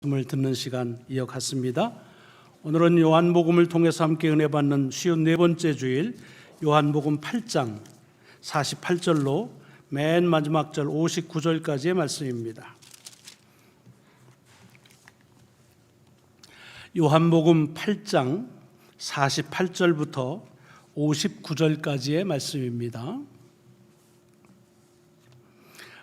말씀을 듣는 시간 이어갔습니다. 오늘은 요한복음을 통해서 함께 은혜 받는 54번째 주일 요한복음 8장 48절로 맨 마지막 절 59절까지의 말씀입니다. 요한복음 8장 48절부터 59절까지의 말씀입니다.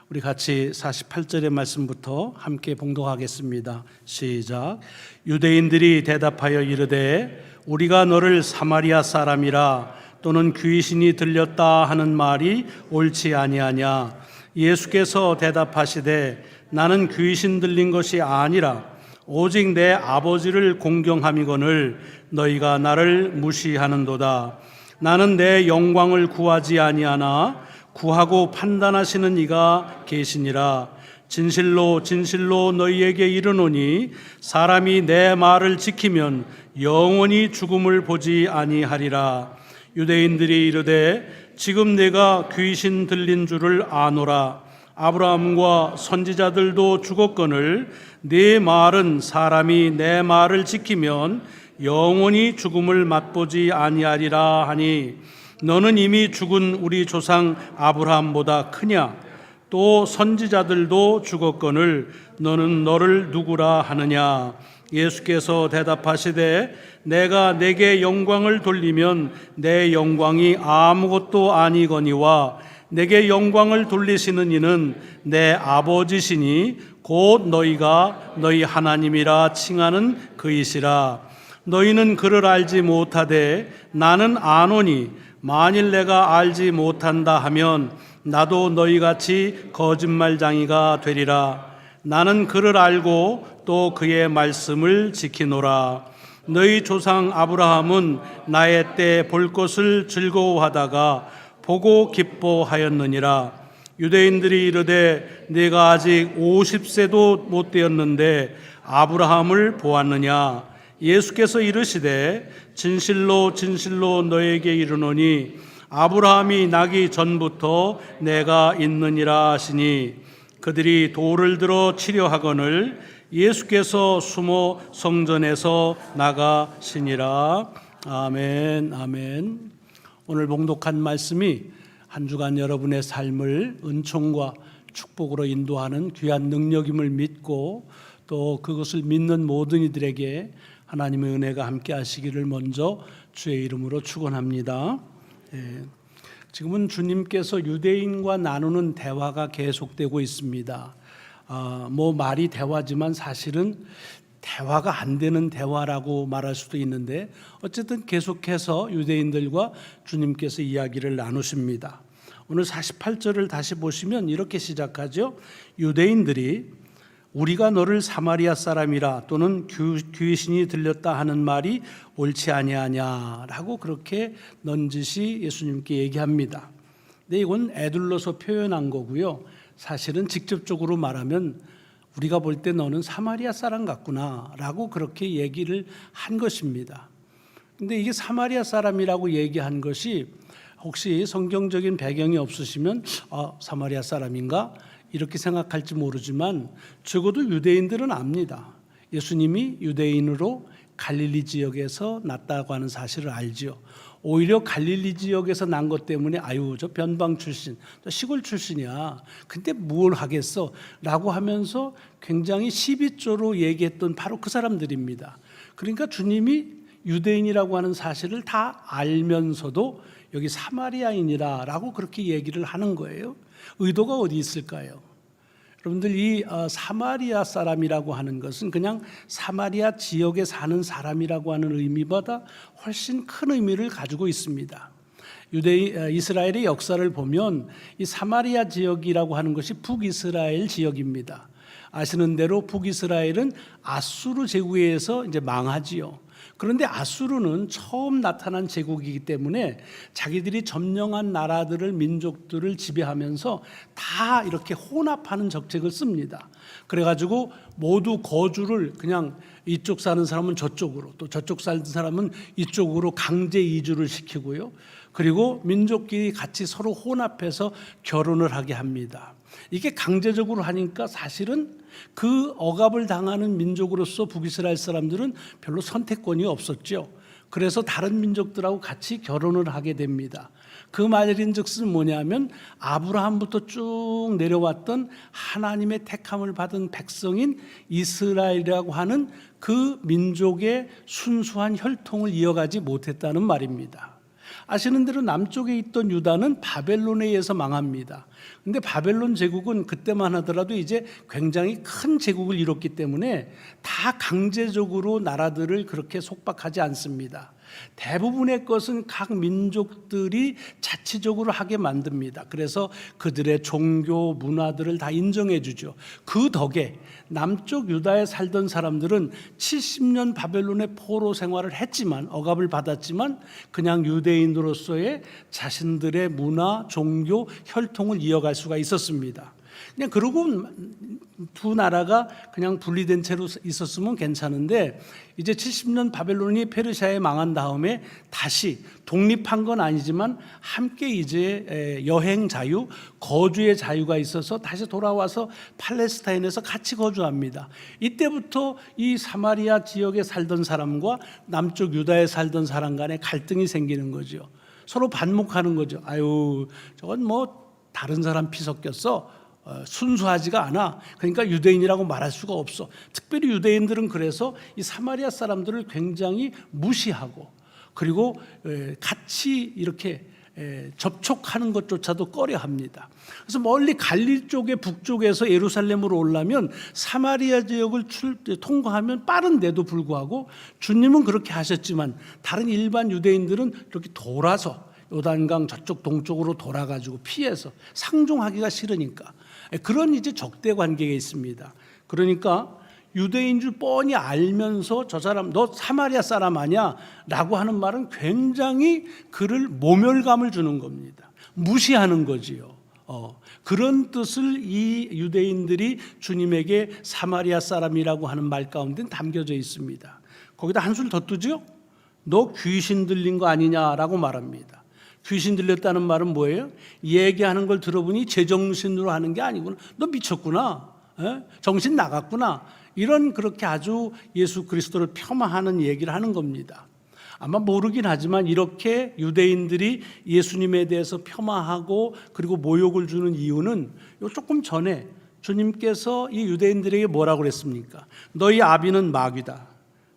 우리 같이 48절의 말씀부터 함께 봉독하겠습니다. 시작. 유대인들이 대답하여 이르되 우리가 너를 사마리아 사람이라 또는 귀신이 들렸다 하는 말이 옳지 아니하냐. 예수께서 대답하시되 나는 귀신 들린 것이 아니라 오직 내 아버지를 공경함이거늘 너희가 나를 무시하는도다. 나는 내 영광을 구하지 아니하나 구하고 판단하시는 이가 계시니라. 진실로 진실로 너희에게 이르노니 사람이 내 말을 지키면 영원히 죽음을 보지 아니하리라. 유대인들이 이르되 지금 내가 귀신 들린 줄을 아노라. 아브라함과 선지자들도 죽었거늘 네 말은 사람이 내 말을 지키면 영원히 죽음을 맛보지 아니하리라 하니 너는 이미 죽은 우리 조상 아브라함보다 크냐? 또 선지자들도 죽었거늘 너는 너를 누구라 하느냐? 예수께서 대답하시되 내가 내게 영광을 돌리면 내 영광이 아무것도 아니거니와 내게 영광을 돌리시는 이는 내 아버지시니 곧 너희가 너희 하나님이라 칭하는 그이시라. 너희는 그를 알지 못하되 나는 아노니 만일 내가 알지 못한다 하면 나도 너희같이 거짓말쟁이가 되리라. 나는 그를 알고 또 그의 말씀을 지키노라. 너희 조상 아브라함은 나의 때 볼 것을 즐거워하다가 보고 기뻐하였느니라. 유대인들이 이르되 네가 아직 50세도 못 되었는데 아브라함을 보았느냐. 예수께서 이르시되 진실로 진실로 너에게 이르노니 아브라함이 나기 전부터 내가 있느니라 하시니 그들이 돌을 들어 치려 하거늘 예수께서 숨어 성전에서 나가시니라. 아멘. 아멘. 오늘 봉독한 말씀이 한 주간 여러분의 삶을 은총과 축복으로 인도하는 귀한 능력임을 믿고 또 그것을 믿는 모든 이들에게 하나님의 은혜가 함께 하시기를 먼저 주의 이름으로 축원합니다. 지금은 주님께서 유대인과 나누는 대화가 계속되고 있습니다. 말이 대화지만 사실은 대화가 안 되는 대화라고 말할 수도 있는데 어쨌든 계속해서 유대인들과 주님께서 이야기를 나누십니다. 오늘 48절을 다시 보시면 이렇게 시작하죠. 유대인들이 우리가 너를 사마리아 사람이라 또는 귀신이 들렸다 하는 말이 옳지 아니하냐라고 그렇게 넌지시 예수님께 얘기합니다. 근데 이건 애둘러서 표현한 거고요. 사실은 직접적으로 말하면 우리가 볼 때 너는 사마리아 사람 같구나라고 그렇게 얘기를 한 것입니다. 근데 이게 사마리아 사람이라고 얘기한 것이 혹시 성경적인 배경이 없으시면 사마리아 사람인가? 이렇게 생각할지 모르지만 적어도 유대인들은 압니다. 예수님이 유대인으로 갈릴리 지역에서 났다고 하는 사실을 알지요. 오히려 갈릴리 지역에서 난 것 때문에 저 변방 출신, 저 시골 출신이야. 근데 뭘 하겠어? 라고 하면서 굉장히 시비조로 얘기했던 바로 그 사람들입니다. 그러니까 주님이 유대인이라고 하는 사실을 다 알면서도 여기 사마리아인이라 라고 그렇게 얘기를 하는 거예요. 의도가 어디 있을까요? 여러분들 이 사마리아 사람이라고 하는 것은 그냥 사마리아 지역에 사는 사람이라고 하는 의미보다 훨씬 큰 의미를 가지고 있습니다. 이스라엘의 역사를 보면 이 사마리아 지역이라고 하는 것이 북이스라엘 지역입니다. 아시는 대로 북이스라엘은 아수르 제국에 의해서 이제 망하지요. 그런데 아수르는 처음 나타난 제국이기 때문에 자기들이 점령한 나라들을 민족들을 지배하면서 다 이렇게 혼합하는 정책을 씁니다. 그래가지고 모두 거주를 그냥 이쪽 사는 사람은 저쪽으로 또 저쪽 사는 사람은 이쪽으로 강제 이주를 시키고요. 그리고 민족끼리 같이 서로 혼합해서 결혼을 하게 합니다. 이게 강제적으로 하니까 사실은 그 억압을 당하는 민족으로서 북이스라엘 사람들은 별로 선택권이 없었죠. 그래서 다른 민족들하고 같이 결혼을 하게 됩니다. 그 말인즉슨 뭐냐면 아브라함부터 쭉 내려왔던 하나님의 택함을 받은 백성인 이스라엘이라고 하는 그 민족의 순수한 혈통을 이어가지 못했다는 말입니다. 아시는 대로 남쪽에 있던 유다는 바벨론에 의해서 망합니다. 근데 바벨론 제국은 그때만 하더라도 이제 굉장히 큰 제국을 이뤘기 때문에 다 강제적으로 나라들을 그렇게 속박하지 않습니다. 대부분의 것은 각 민족들이 자치적으로 하게 만듭니다. 그래서 그들의 종교, 문화들을 다 인정해 주죠. 그 덕에 남쪽 유다에 살던 사람들은 70년 바벨론의 포로 생활을 했지만, 억압을 받았지만 그냥 유대인으로서의 자신들의 문화, 종교, 혈통을 이어갈 수가 있었습니다. 그냥 그러고 두 나라가 그냥 분리된 채로 있었으면 괜찮은데, 이제 70년 바벨론이 페르시아에 망한 다음에 다시 독립한 건 아니지만 함께 이제 여행 자유, 거주의 자유가 있어서 다시 돌아와서 팔레스타인에서 같이 거주합니다. 이때부터 이 사마리아 지역에 살던 사람과 남쪽 유다에 살던 사람 간에 갈등이 생기는 거죠. 서로 반목하는 거죠. 아유, 저건 뭐 다른 사람 피 섞였어. 순수하지가 않아. 그러니까 유대인이라고 말할 수가 없어. 특별히 유대인들은 그래서 이 사마리아 사람들을 굉장히 무시하고, 그리고 같이 이렇게 접촉하는 것조차도 꺼려합니다. 그래서 멀리 갈릴 쪽의 북쪽에서 예루살렘으로 오려면 사마리아 지역을 통과하면 빠른데도 불구하고 주님은 그렇게 하셨지만 다른 일반 유대인들은 이렇게 돌아서 요단강 저쪽 동쪽으로 돌아가지고 피해서, 상종하기가 싫으니까 그런 이제 적대 관계가 있습니다. 그러니까 유대인 줄 뻔히 알면서 저 사람 너 사마리아 사람 아니야? 라고 하는 말은 굉장히 그를 모멸감을 주는 겁니다. 무시하는 거지요. 그런 뜻을 이 유대인들이 주님에게 사마리아 사람이라고 하는 말 가운데 담겨져 있습니다. 거기다 한술 더 뜨죠? 너 귀신 들린 거 아니냐라고 말합니다. 귀신 들렸다는 말은 뭐예요? 얘기하는 걸 들어보니 제정신으로 하는 게 아니구나. 너 미쳤구나. 정신 나갔구나. 이런, 그렇게 아주 예수 그리스도를 폄하하는 얘기를 하는 겁니다. 아마 모르긴 하지만 이렇게 유대인들이 예수님에 대해서 폄하하고 그리고 모욕을 주는 이유는 요 조금 전에 주님께서 이 유대인들에게 뭐라고 그랬습니까? 너희 아비는 마귀다.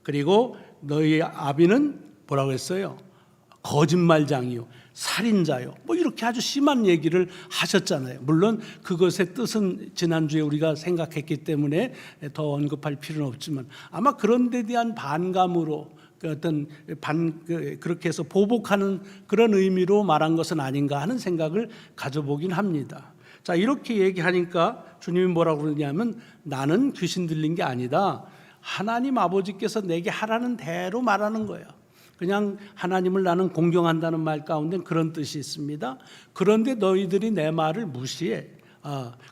그리고 너희 아비는 뭐라고 했어요? 거짓말장이요, 살인자요, 뭐 이렇게 아주 심한 얘기를 하셨잖아요. 물론 그것의 뜻은 지난주에 우리가 생각했기 때문에 더 언급할 필요는 없지만 아마 그런 데 대한 반감으로 어떤 그렇게 해서 보복하는 그런 의미로 말한 것은 아닌가 하는 생각을 가져보긴 합니다. 자, 이렇게 얘기하니까 주님이 뭐라고 그러냐면 나는 귀신 들린 게 아니다. 하나님 아버지께서 내게 하라는 대로 말하는 거예요. 그냥 하나님을 나는 공경한다는 말 가운데 그런 뜻이 있습니다. 그런데 너희들이 내 말을 무시해.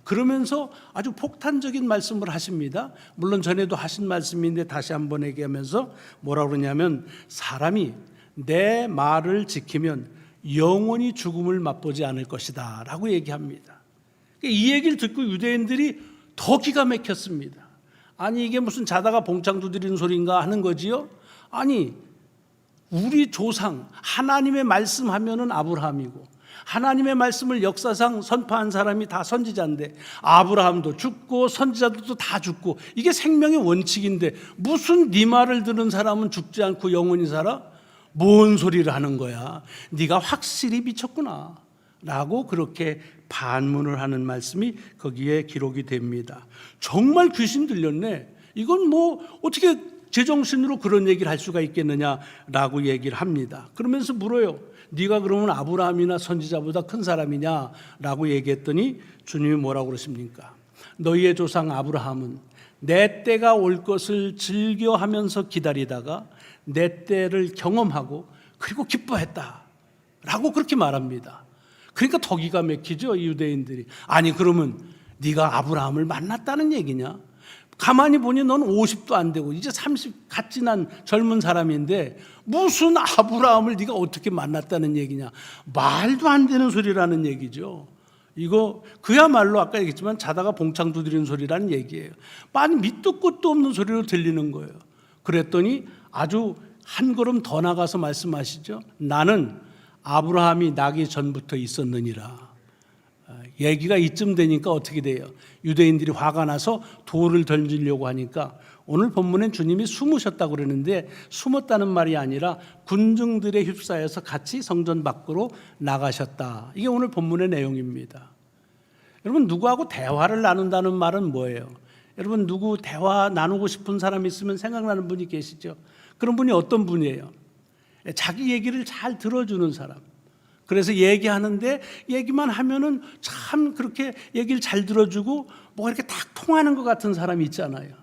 그러면서 아주 폭탄적인 말씀을 하십니다. 물론 전에도 하신 말씀인데 다시 한번 얘기하면서 뭐라고 그러냐면 사람이 내 말을 지키면 영원히 죽음을 맛보지 않을 것이다 라고 얘기합니다. 이 얘기를 듣고 유대인들이 더 기가 막혔습니다. 아니 이게 무슨 자다가 봉창 두드리는 소리인가 하는 거지요. 아니 우리 조상 하나님의 말씀하면은 아브라함이고 하나님의 말씀을 역사상 선포한 사람이 다 선지자인데 아브라함도 죽고 선지자들도 다 죽고 이게 생명의 원칙인데 무슨 네 말을 들은 사람은 죽지 않고 영원히 살아? 뭔 소리를 하는 거야? 네가 확실히 미쳤구나 라고 그렇게 반문을 하는 말씀이 거기에 기록이 됩니다. 정말 귀신 들렸네. 이건 뭐 어떻게 제정신으로 그런 얘기를 할 수가 있겠느냐라고 얘기를 합니다. 그러면서 물어요. 네가 그러면 아브라함이나 선지자보다 큰 사람이냐라고 얘기했더니 주님이 뭐라고 그러십니까? 너희의 조상 아브라함은 내 때가 올 것을 즐겨하면서 기다리다가 내 때를 경험하고 그리고 기뻐했다라고 그렇게 말합니다. 그러니까 더 기가 막히죠, 이 유대인들이. 아니 그러면 네가 아브라함을 만났다는 얘기냐? 가만히 보니 넌 50도 안 되고 이제 30 갓 지난 젊은 사람인데 무슨 아브라함을 네가 어떻게 만났다는 얘기냐. 말도 안 되는 소리라는 얘기죠. 이거 그야말로 아까 얘기했지만 자다가 봉창 두드리는 소리라는 얘기예요. 많이 밑도 끝도 없는 소리로 들리는 거예요. 그랬더니 아주 한 걸음 더 나가서 말씀하시죠. 나는 아브라함이 나기 전부터 있었느니라. 얘기가 이쯤 되니까 어떻게 돼요? 유대인들이 화가 나서 돌을 던지려고 하니까 오늘 본문엔 주님이 숨으셨다고 그러는데 숨었다는 말이 아니라 군중들에 휩싸여서 같이 성전 밖으로 나가셨다. 이게 오늘 본문의 내용입니다. 여러분, 누구하고 대화를 나눈다는 말은 뭐예요? 여러분, 누구 대화 나누고 싶은 사람 있으면 생각나는 분이 계시죠? 그런 분이 어떤 분이에요? 자기 얘기를 잘 들어주는 사람. 그래서 얘기하는데 얘기만 하면은 참 그렇게 얘기를 잘 들어주고 뭐가 이렇게 딱 통하는 것 같은 사람이 있잖아요.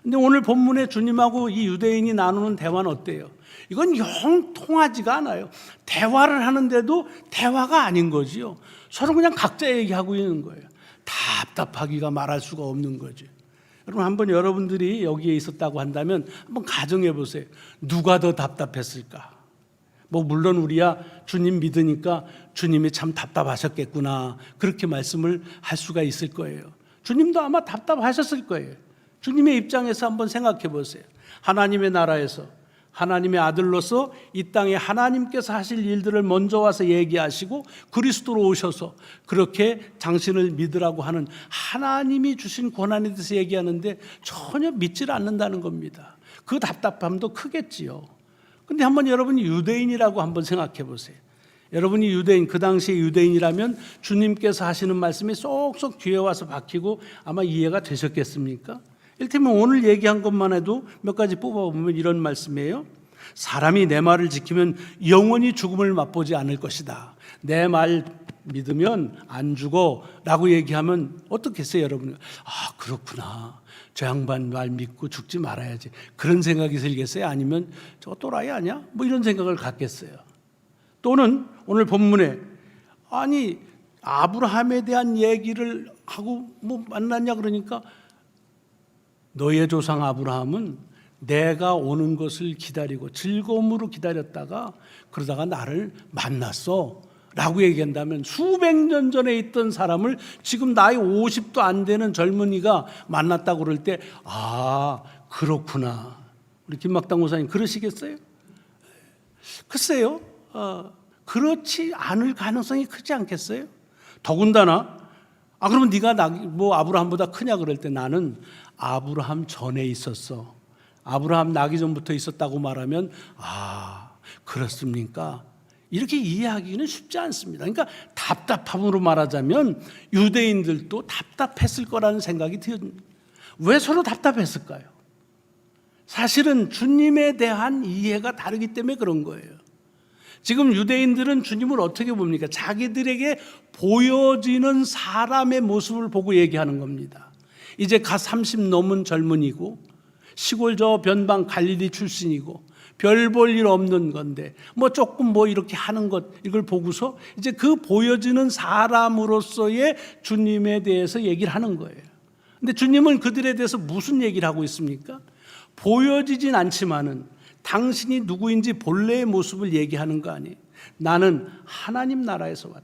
근데 오늘 본문에 주님하고 이 유대인이 나누는 대화는 어때요? 이건 영 통하지가 않아요. 대화를 하는데도 대화가 아닌 거지요. 서로 그냥 각자 얘기하고 있는 거예요. 답답하기가 말할 수가 없는 거죠. 여러분, 한번 여러분들이 여기에 있었다고 한다면 한번 가정해 보세요. 누가 더 답답했을까? 뭐 물론 우리야 주님 믿으니까 주님이 참 답답하셨겠구나 그렇게 말씀을 할 수가 있을 거예요. 주님도 아마 답답하셨을 거예요. 주님의 입장에서 한번 생각해 보세요. 하나님의 나라에서 하나님의 아들로서 이 땅에 하나님께서 하실 일들을 먼저 와서 얘기하시고 그리스도로 오셔서 그렇게 당신을 믿으라고 하는 하나님이 주신 권한에 대해서 얘기하는데 전혀 믿질 않는다는 겁니다. 그 답답함도 크겠지요. 근데 한번 여러분이 유대인이라고 한번 생각해 보세요. 여러분이 유대인, 그 당시에 유대인이라면 주님께서 하시는 말씀이 쏙쏙 귀에 와서 박히고 아마 이해가 되셨겠습니까? 이를테면 오늘 얘기한 것만 해도 몇 가지 뽑아보면 이런 말씀이에요. 사람이 내 말을 지키면 영원히 죽음을 맛보지 않을 것이다. 내 말 믿으면 안 죽어 라고 얘기하면 어떻겠어요, 여러분? 아, 그렇구나. 저 양반 말 믿고 죽지 말아야지. 그런 생각이 들겠어요? 아니면 저거 또라이 아니야? 뭐 이런 생각을 갖겠어요? 또는 오늘 본문에 아니 아브라함에 대한 얘기를 하고 뭐 만났냐 그러니까 너의 조상 아브라함은 내가 오는 것을 기다리고 즐거움으로 기다렸다가 그러다가 나를 만났어 라고 얘기한다면 수백 년 전에 있던 사람을 지금 나이 50도 안 되는 젊은이가 만났다고 그럴 때 아 그렇구나. 우리 김막당 목사님 그러시겠어요? 글쎄요. 그렇지 않을 가능성이 크지 않겠어요? 더군다나 그러면 네가 뭐 아브라함보다 크냐 그럴 때 나는 아브라함 전에 있었어. 아브라함 나기 전부터 있었다고 말하면 그렇습니까? 이렇게 이해하기는 쉽지 않습니다. 그러니까 답답함으로 말하자면 유대인들도 답답했을 거라는 생각이 듭니다. 왜 서로 답답했을까요? 사실은 주님에 대한 이해가 다르기 때문에 그런 거예요. 지금 유대인들은 주님을 어떻게 봅니까? 자기들에게 보여지는 사람의 모습을 보고 얘기하는 겁니다. 이제 갓 30 넘은 젊은이고 시골 저 변방 갈릴리 출신이고 별 볼 일 없는 건데 뭐 조금 뭐 이렇게 하는 것 이걸 보고서 이제 그 보여지는 사람으로서의 주님에 대해서 얘기를 하는 거예요. 근데 주님은 그들에 대해서 무슨 얘기를 하고 있습니까? 보여지진 않지만은 당신이 누구인지 본래의 모습을 얘기하는 거 아니에요. 나는 하나님 나라에서 왔다.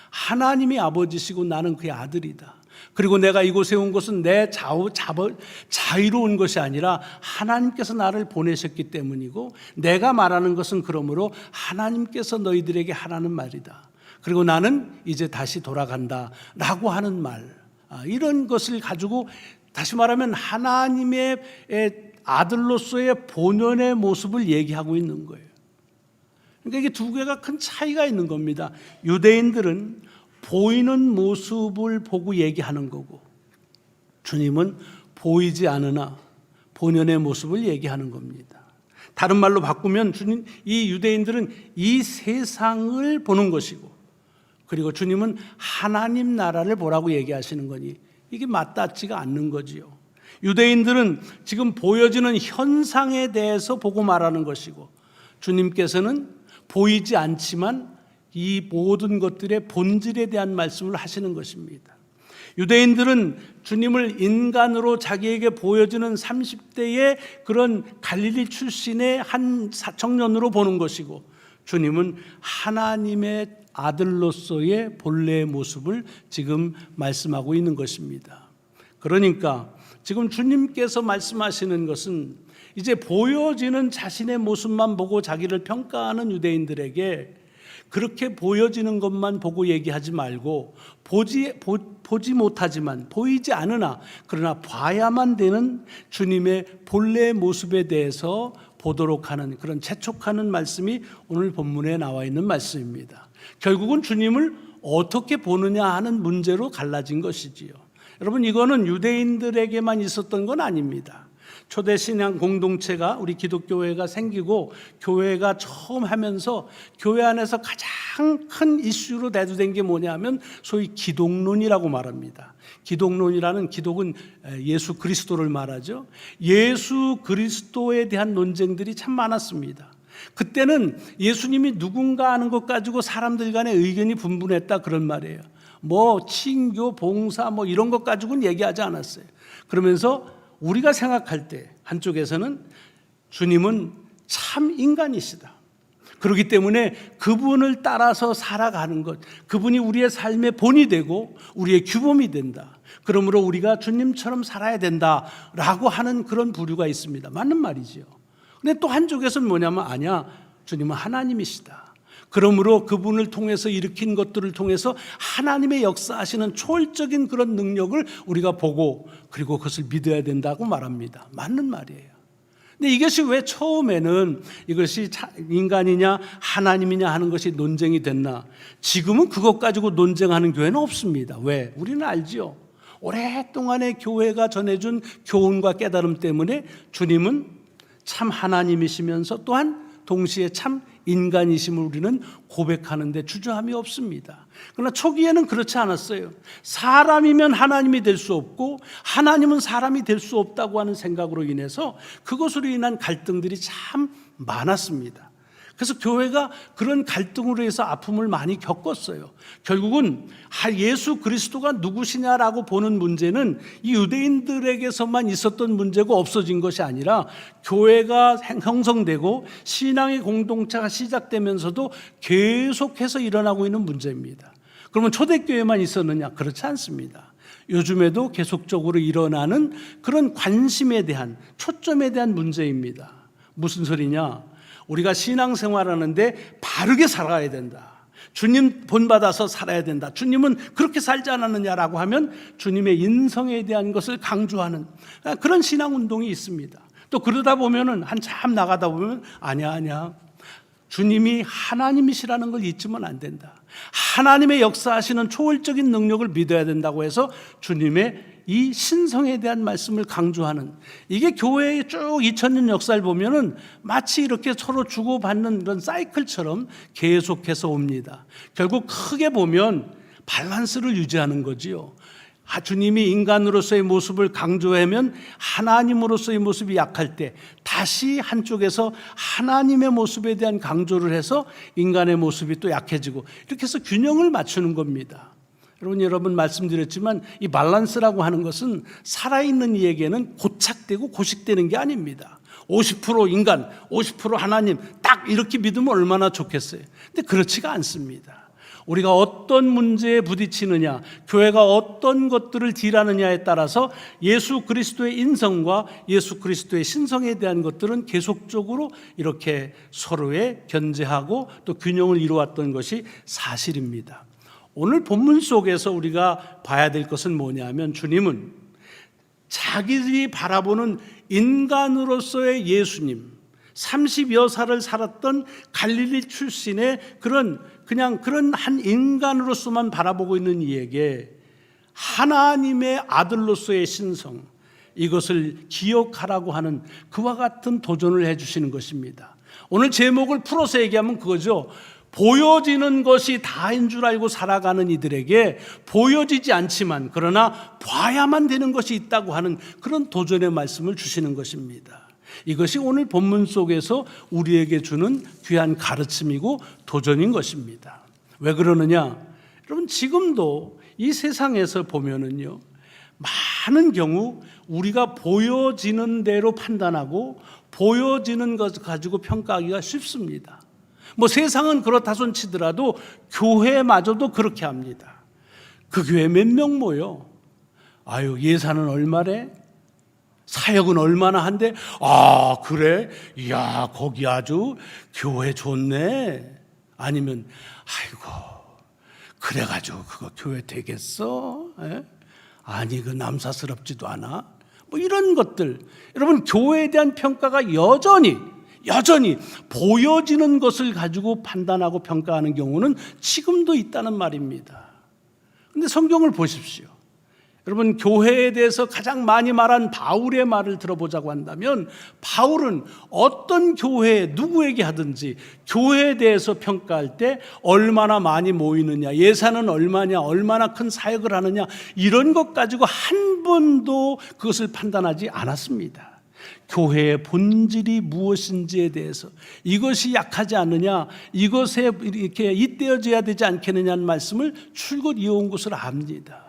하나님이 아버지시고 나는 그의 아들이다. 그리고 내가 이곳에 온 것은 내 자유로 온 것이 아니라 하나님께서 나를 보내셨기 때문이고 내가 말하는 것은 그러므로 하나님께서 너희들에게 하라는 말이다. 그리고 나는 이제 다시 돌아간다 라고 하는 말, 이런 것을 가지고 다시 말하면 하나님의 아들로서의 본연의 모습을 얘기하고 있는 거예요. 그러니까 이게 두 개가 큰 차이가 있는 겁니다. 유대인들은 보이는 모습을 보고 얘기하는 거고 주님은 보이지 않으나 본연의 모습을 얘기하는 겁니다. 다른 말로 바꾸면 주님, 이 유대인들은 이 세상을 보는 것이고 그리고 주님은 하나님 나라를 보라고 얘기하시는 거니 이게 맞닿지가 않는 거지요. 유대인들은 지금 보여지는 현상에 대해서 보고 말하는 것이고 주님께서는 보이지 않지만 이 모든 것들의 본질에 대한 말씀을 하시는 것입니다. 유대인들은 주님을 인간으로 자기에게 보여지는 30대의 그런 갈릴리 출신의 한 청년으로 보는 것이고, 주님은 하나님의 아들로서의 본래의 모습을 지금 말씀하고 있는 것입니다. 그러니까 지금 주님께서 말씀하시는 것은 이제 보여지는 자신의 모습만 보고 자기를 평가하는 유대인들에게 그렇게 보여지는 것만 보고 얘기하지 말고 보지 못하지만 보이지 않으나 그러나 봐야만 되는 주님의 본래의 모습에 대해서 보도록 하는 그런 재촉하는 말씀이 오늘 본문에 나와 있는 말씀입니다. 결국은 주님을 어떻게 보느냐 하는 문제로 갈라진 것이지요. 여러분, 이거는 유대인들에게만 있었던 건 아닙니다. 초대 신앙 공동체가, 우리 기독교회가 생기고 교회가 처음 하면서 교회 안에서 가장 큰 이슈로 대두된 게 뭐냐면 소위 기독론이라고 말합니다. 기독론이라는, 기독은 예수 그리스도를 말하죠. 예수 그리스도에 대한 논쟁들이 참 많았습니다. 그때는 예수님이 누군가 하는 것 가지고 사람들 간의 의견이 분분했다, 그런 말이에요. 친교, 봉사 이런 것 가지고는 얘기하지 않았어요. 그러면서 우리가 생각할 때 한쪽에서는 주님은 참 인간이시다, 그렇기 때문에 그분을 따라서 살아가는 것, 그분이 우리의 삶의 본이 되고 우리의 규범이 된다, 그러므로 우리가 주님처럼 살아야 된다라고 하는 그런 부류가 있습니다. 맞는 말이지요. 근데 또 한쪽에서는 뭐냐면, 아니야, 주님은 하나님이시다, 그러므로 그분을 통해서 일으킨 것들을 통해서 하나님의 역사하시는 초월적인 그런 능력을 우리가 보고 그리고 그것을 믿어야 된다고 말합니다. 맞는 말이에요. 근데 이것이 왜 처음에는 이것이 인간이냐 하나님이냐 하는 것이 논쟁이 됐나? 지금은 그것 가지고 논쟁하는 교회는 없습니다. 왜? 우리는 알지요. 오랫동안의 교회가 전해준 교훈과 깨달음 때문에 주님은 참 하나님이시면서 또한 동시에 참 인간이심을 우리는 고백하는데 주저함이 없습니다. 그러나 초기에는 그렇지 않았어요. 사람이면 하나님이 될 수 없고 하나님은 사람이 될 수 없다고 하는 생각으로 인해서 그것으로 인한 갈등들이 참 많았습니다. 그래서 교회가 그런 갈등으로 해서 아픔을 많이 겪었어요. 결국은 예수 그리스도가 누구시냐라고 보는 문제는 이 유대인들에게서만 있었던 문제고 없어진 것이 아니라 교회가 형성되고 신앙의 공동체가 시작되면서도 계속해서 일어나고 있는 문제입니다. 그러면 초대교회만 있었느냐? 그렇지 않습니다. 요즘에도 계속적으로 일어나는 그런 관심에 대한, 초점에 대한 문제입니다. 무슨 소리냐? 우리가 신앙생활하는데 바르게 살아야 된다, 주님 본받아서 살아야 된다, 주님은 그렇게 살지 않았느냐라고 하면 주님의 인성에 대한 것을 강조하는 그런 신앙운동이 있습니다. 또 그러다 보면은 한참 나가다 보면 아니야, 주님이 하나님이시라는 걸 잊으면 안 된다, 하나님의 역사하시는 초월적인 능력을 믿어야 된다고 해서 주님의 이 신성에 대한 말씀을 강조하는, 이게 교회의 쭉 2000년 역사를 보면은 마치 이렇게 서로 주고받는 이런 사이클처럼 계속해서 옵니다. 결국 크게 보면 밸런스를 유지하는 거지요. 주님이 인간으로서의 모습을 강조하면 하나님으로서의 모습이 약할 때 다시 한쪽에서 하나님의 모습에 대한 강조를 해서 인간의 모습이 또 약해지고, 이렇게 해서 균형을 맞추는 겁니다. 여러분 말씀드렸지만 이 밸런스라고 하는 것은 살아있는 이에게는 고착되고 고식되는 게 아닙니다. 50% 인간, 50% 하나님, 딱 이렇게 믿으면 얼마나 좋겠어요. 근데 그렇지가 않습니다. 우리가 어떤 문제에 부딪히느냐, 교회가 어떤 것들을 딜하느냐에 따라서 예수 그리스도의 인성과 예수 그리스도의 신성에 대한 것들은 계속적으로 이렇게 서로에 견제하고 또 균형을 이루었던 것이 사실입니다. 오늘 본문 속에서 우리가 봐야 될 것은 뭐냐면, 주님은 자기들이 바라보는 인간으로서의 예수님, 30여 살을 살았던 갈릴리 출신의 그런 한 인간으로서만 바라보고 있는 이에게 하나님의 아들로서의 신성, 이것을 기억하라고 하는 그와 같은 도전을 해주시는 것입니다. 오늘 제목을 풀어서 얘기하면 그거죠. 보여지는 것이 다인 줄 알고 살아가는 이들에게 보여지지 않지만 그러나 봐야만 되는 것이 있다고 하는 그런 도전의 말씀을 주시는 것입니다. 이것이 오늘 본문 속에서 우리에게 주는 귀한 가르침이고 도전인 것입니다. 왜 그러느냐? 여러분, 지금도 이 세상에서 보면은요, 많은 경우 우리가 보여지는 대로 판단하고 보여지는 것을 가지고 평가하기가 쉽습니다. 뭐 세상은 그렇다 손 치더라도 교회마저도 그렇게 합니다. 그 교회 몇 명 모여? 아유, 예산은 얼마래? 사역은 얼마나 한대? 아, 그래? 이야, 거기 아주 교회 좋네. 아니면 아이고, 그래가지고 그거 교회 되겠어? 에? 아니, 그 남사스럽지도 않아. 뭐 이런 것들. 여러분, 교회에 대한 평가가 여전히 보여지는 것을 가지고 판단하고 평가하는 경우는 지금도 있다는 말입니다. 그런데 성경을 보십시오. 여러분, 교회에 대해서 가장 많이 말한 바울의 말을 들어보자고 한다면, 바울은 어떤 교회에 누구에게 하든지 교회에 대해서 평가할 때 얼마나 많이 모이느냐, 예산은 얼마냐, 얼마나 큰 사역을 하느냐, 이런 것 가지고 한 번도 그것을 판단하지 않았습니다. 교회의 본질이 무엇인지에 대해서, 이것이 약하지 않느냐, 이것에 이렇게 잇대어져야 되지 않겠느냐는 말씀을 줄곧 이어온 것을 압니다.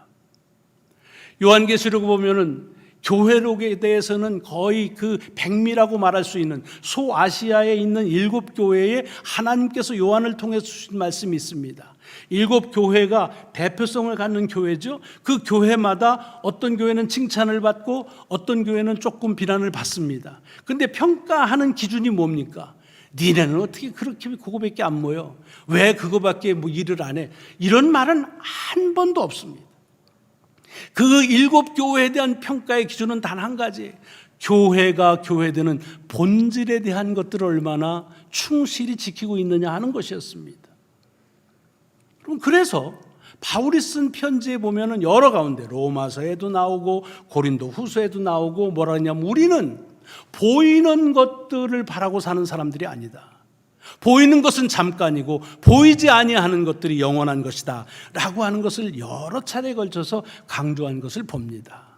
요한계시록 보면은 교회록에 대해서는 거의 그 백미라고 말할 수 있는 소아시아에 있는 7 교회에 하나님께서 요한을 통해서 주신 말씀이 있습니다. 7 교회가 대표성을 갖는 교회죠. 그 교회마다 어떤 교회는 칭찬을 받고 어떤 교회는 조금 비난을 받습니다. 그런데 평가하는 기준이 뭡니까? 니네는 어떻게 그렇게 그거밖에 안 모여? 왜 그거밖에 뭐 일을 안 해? 이런 말은 한 번도 없습니다. 그 7 교회에 대한 평가의 기준은 단 한 가지, 교회가 교회되는 본질에 대한 것들을 얼마나 충실히 지키고 있느냐 하는 것이었습니다. 그래서 바울이 쓴 편지에 보면은 여러 가운데 로마서에도 나오고 고린도 후서에도 나오고 뭐라 하냐면, 우리는 보이는 것들을 바라고 사는 사람들이 아니다. 보이는 것은 잠깐이고 보이지 아니하는 것들이 영원한 것이다 라고 하는 것을 여러 차례에 걸쳐서 강조한 것을 봅니다.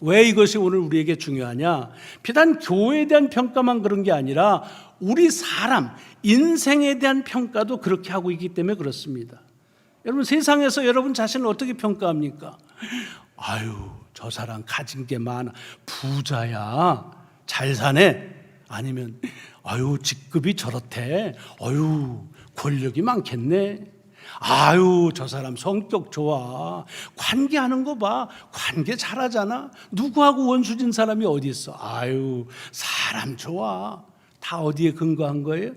왜 이것이 오늘 우리에게 중요하냐? 비단 교회에 대한 평가만 그런 게 아니라 우리 사람, 인생에 대한 평가도 그렇게 하고 있기 때문에 그렇습니다. 여러분, 세상에서 여러분 자신을 어떻게 평가합니까? 아유, 저 사람 가진 게 많아, 부자야, 잘 사네. 아니면 아유, 직급이 저렇대, 아유, 권력이 많겠네, 아유, 저 사람 성격 좋아, 관계하는 거 봐, 관계 잘하잖아, 누구하고 원수진 사람이 어디 있어, 아유, 사람 좋아. 다 어디에 근거한 거예요?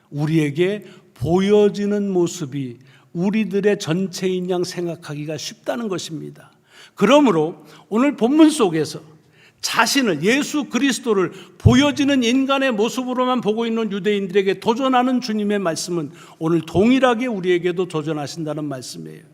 우리에게 보여지는 모습이 우리들의 전체인 양 생각하기가 쉽다는 것입니다. 그러므로 오늘 본문 속에서 자신을, 예수 그리스도를 보여지는 인간의 모습으로만 보고 있는 유대인들에게 도전하는 주님의 말씀은 오늘 동일하게 우리에게도 도전하신다는 말씀이에요.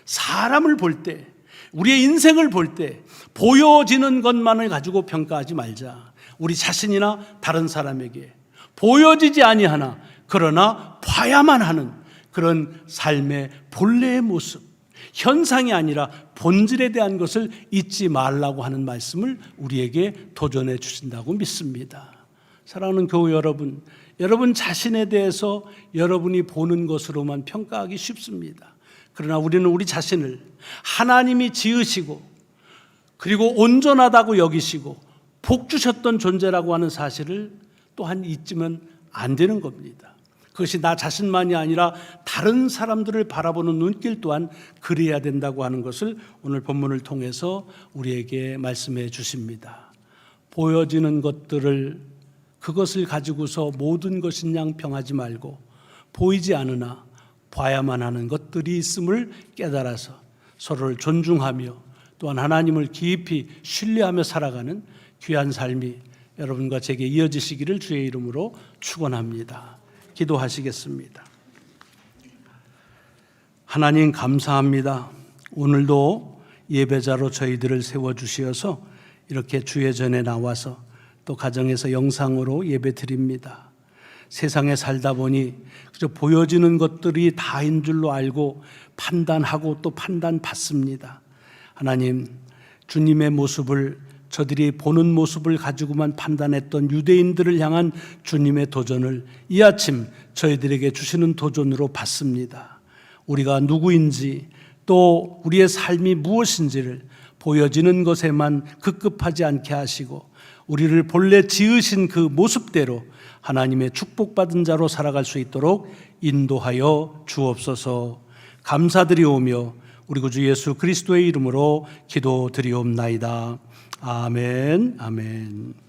사람을 볼 때, 우리의 인생을 볼 때 보여지는 것만을 가지고 평가하지 말자. 우리 자신이나 다른 사람에게 보여지지 아니하나 그러나 봐야만 하는 그런 삶의 본래의 모습, 현상이 아니라 본질에 대한 것을 잊지 말라고 하는 말씀을 우리에게 도전해 주신다고 믿습니다. 사랑하는 교회 여러분, 여러분 자신에 대해서 여러분이 보는 것으로만 평가하기 쉽습니다. 그러나 우리는 우리 자신을 하나님이 지으시고 그리고 온전하다고 여기시고 복 주셨던 존재라고 하는 사실을 또한 잊으면 안 되는 겁니다. 그것이 나 자신만이 아니라 다른 사람들을 바라보는 눈길 또한 그래야 된다고 하는 것을 오늘 본문을 통해서 우리에게 말씀해 주십니다. 보여지는 것들을, 그것을 가지고서 모든 것인 양 평하지 말고 보이지 않으나 봐야만 하는 것들이 있음을 깨달아서 서로를 존중하며 또한 하나님을 깊이 신뢰하며 살아가는 귀한 삶이 여러분과 제게 이어지시기를 주의 이름으로 축원합니다. 기도하시겠습니다. 하나님 감사합니다. 오늘도 예배자로 저희들을 세워주시어서 이렇게 주의 전에 나와서 또 가정에서 영상으로 예배 드립니다. 세상에 살다 보니 그저 보여지는 것들이 다인 줄로 알고 판단하고 또 판단받습니다. 하나님, 주님의 모습을, 저들이 보는 모습을 가지고만 판단했던 유대인들을 향한 주님의 도전을 이 아침 저희들에게 주시는 도전으로 받습니다. 우리가 누구인지 또 우리의 삶이 무엇인지를 보여지는 것에만 급급하지 않게 하시고 우리를 본래 지으신 그 모습대로 하나님의 축복받은 자로 살아갈 수 있도록 인도하여 주옵소서. 감사드리오며 우리 구주 예수 그리스도의 이름으로 기도드리옵나이다. 아멘. 아멘.